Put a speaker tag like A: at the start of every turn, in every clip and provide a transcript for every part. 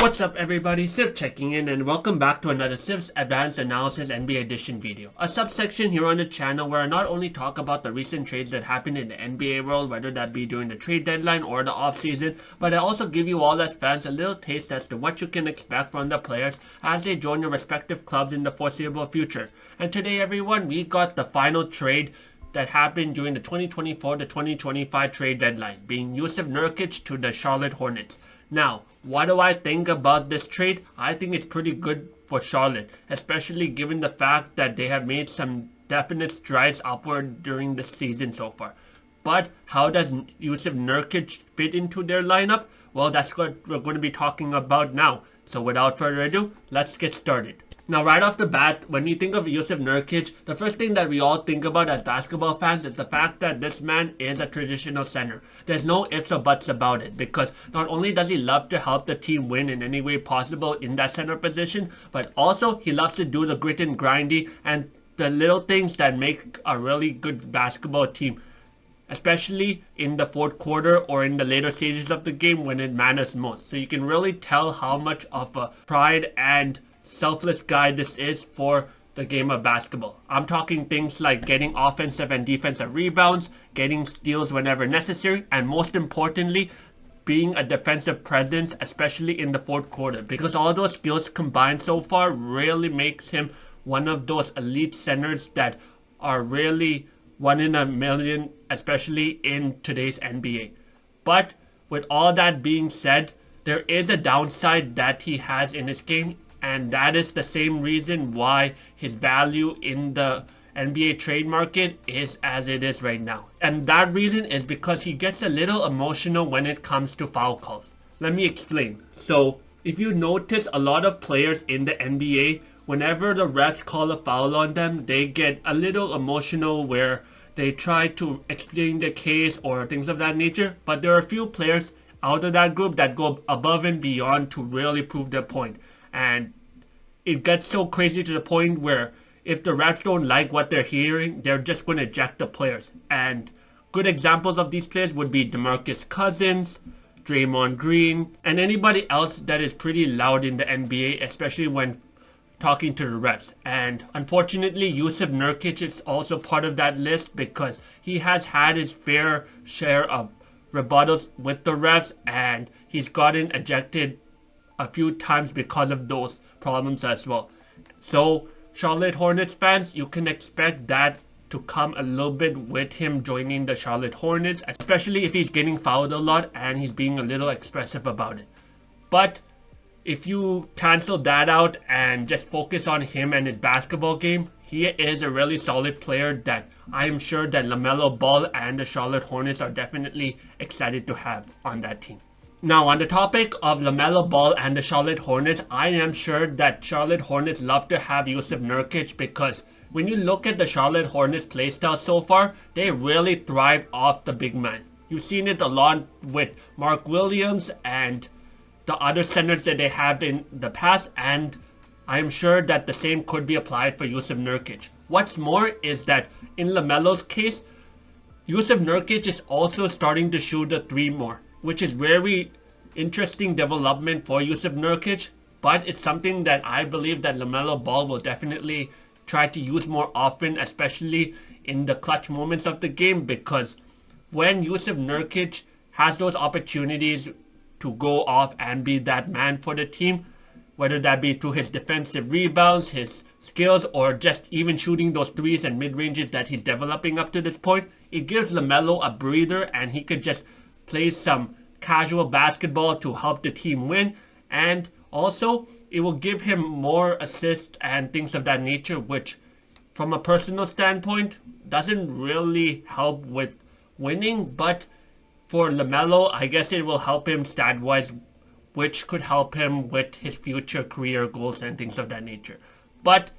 A: What's up everybody, Sif checking in and welcome back to another Sif's Advanced Analysis NBA Edition video. A subsection here on the channel where I not only talk about the recent trades that happened in the NBA world, whether that be during the trade deadline or the offseason, but I also give you all as fans a little taste as to what you can expect from the players as they join their respective clubs in the foreseeable future. And today everyone, we got the final trade that happened during the 2024 to 2025 trade deadline, being Jusuf Nurkic to the Charlotte Hornets. Now, what do I think about this trade? I think it's pretty good for Charlotte, especially given the fact that they have made some definite strides upward during the season so far. But how does Jusuf Nurkic fit into their lineup? Well, that's what we're going to be talking about now. So without further ado, let's get started. Now, right off the bat, when we think of Jusuf Nurkic, the first thing that we all think about as basketball fans is the fact that this man is a traditional center. There's no ifs or buts about it, because not only does he love to help the team win in any way possible in that center position, but also he loves to do the grit and grindy and the little things that make a really good basketball team, especially in the fourth quarter or in the later stages of the game when it matters most. So you can really tell how much of a pride and selfless guy this is for the game of basketball. I'm talking things like getting offensive and defensive rebounds, getting steals whenever necessary, and most importantly, being a defensive presence, especially in the fourth quarter, because all those skills combined so far really makes him one of those elite centers that are really one in a million, especially in today's NBA. But with all that being said, there is a downside that he has in his game, and that is the same reason why his value in the NBA trade market is as it is right now. And that reason is because he gets a little emotional when it comes to foul calls. Let me explain. So, if you notice, a lot of players in the NBA, whenever the refs call a foul on them, they get a little emotional where they try to explain the case or things of that nature. But there are a few players out of that group that go above and beyond to really prove their point. And it gets so crazy to the point where if the refs don't like what they're hearing, they're just going to eject the players. And good examples of these players would be DeMarcus Cousins, Draymond Green, and anybody else that is pretty loud in the NBA, especially when talking to the refs. And unfortunately, Jusuf Nurkic is also part of that list because he has had his fair share of rebuttals with the refs, and he's gotten ejected a few times because of those problems as well. So Charlotte Hornets fans, you can expect that to come a little bit with him joining the Charlotte Hornets, especially if he's getting fouled a lot and he's being a little expressive about it. But if you cancel that out and just focus on him and his basketball game, he is a really solid player that I am sure that LaMelo Ball and the Charlotte Hornets are definitely excited to have on that team. Now, on the topic of LaMelo Ball and the Charlotte Hornets, I am sure that Charlotte Hornets love to have Jusuf Nurkic, because when you look at the Charlotte Hornets playstyle so far, they really thrive off the big man. You've seen it a lot with Mark Williams and the other centers that they have in the past, and I am sure that the same could be applied for Jusuf Nurkic. What's more is that in LaMelo's case, Jusuf Nurkic is also starting to shoot the three more, which is very interesting development for Jusuf Nurkic, but it's something that I believe that LaMelo Ball will definitely try to use more often, especially in the clutch moments of the game, because when Jusuf Nurkic has those opportunities to go off and be that man for the team, whether that be through his defensive rebounds, his skills, or just even shooting those threes and mid-ranges that he's developing up to this point, it gives LaMelo a breather and he could just play some casual basketball to help the team win, and also it will give him more assists and things of that nature, which from a personal standpoint doesn't really help with winning, but for LaMelo, I guess it will help him stat-wise, which could help him with his future career goals and things of that nature. But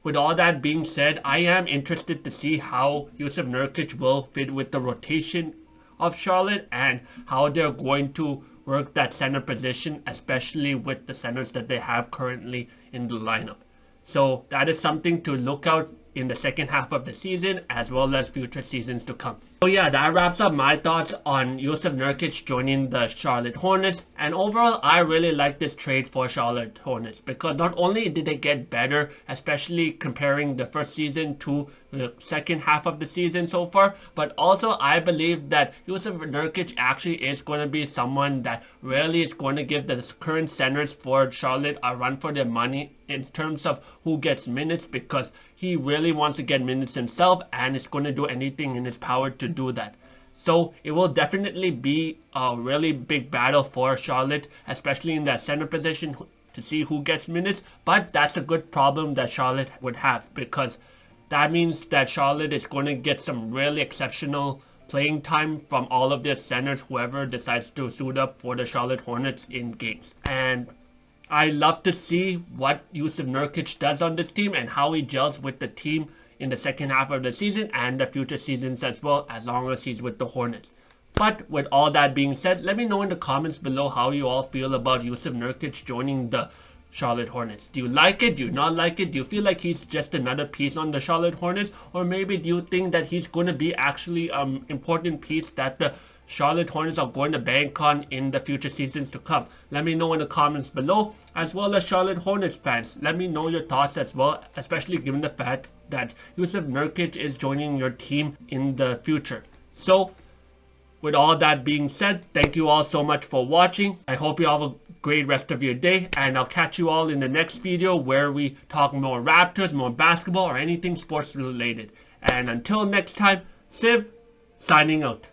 A: with all that being said, I am interested to see how Jusuf Nurkic will fit with the rotation of Charlotte and how they're going to work that center position, especially with the centers that they have currently in the lineup. So that is something to look out in the second half of the season as well as future seasons to come. So yeah, that wraps up my thoughts on Jusuf Nurkic joining the Charlotte Hornets. And overall, I really like this trade for Charlotte Hornets because not only did they get better, especially comparing the first season to the second half of the season so far, but also I believe that Jusuf Nurkic actually is going to be someone that really is going to give the current centers for Charlotte a run for their money in terms of who gets minutes, because he really wants to get minutes himself and is going to do anything in his power to do that. So it will definitely be a really big battle for Charlotte, especially in that center position, to see who gets minutes. But that's a good problem that Charlotte would have, because that means that Charlotte is going to get some really exceptional playing time from all of their centers, whoever decides to suit up for the Charlotte Hornets in games. And I love to see what Jusuf Nurkic does on this team and how he gels with the team in the second half of the season and the future seasons as well, as long as he's with the Hornets. But with all that being said, let me know in the comments below how you all feel about Jusuf Nurkic joining the Charlotte Hornets. Do you like it? Do you not like it? Do you feel like he's just another piece on the Charlotte Hornets? Or maybe do you think that he's going to be actually an important piece that the Charlotte Hornets are going to bank on in the future seasons to come? Let me know in the comments below, as well as Charlotte Hornets fans. Let me know your thoughts as well, especially given the fact that Jusuf Nurkic is joining your team in the future. So, with all that being said, thank you all so much for watching. I hope you all have a great rest of your day, and I'll catch you all in the next video where we talk more Raptors, more basketball, or anything sports related. And until next time, Civ, signing out.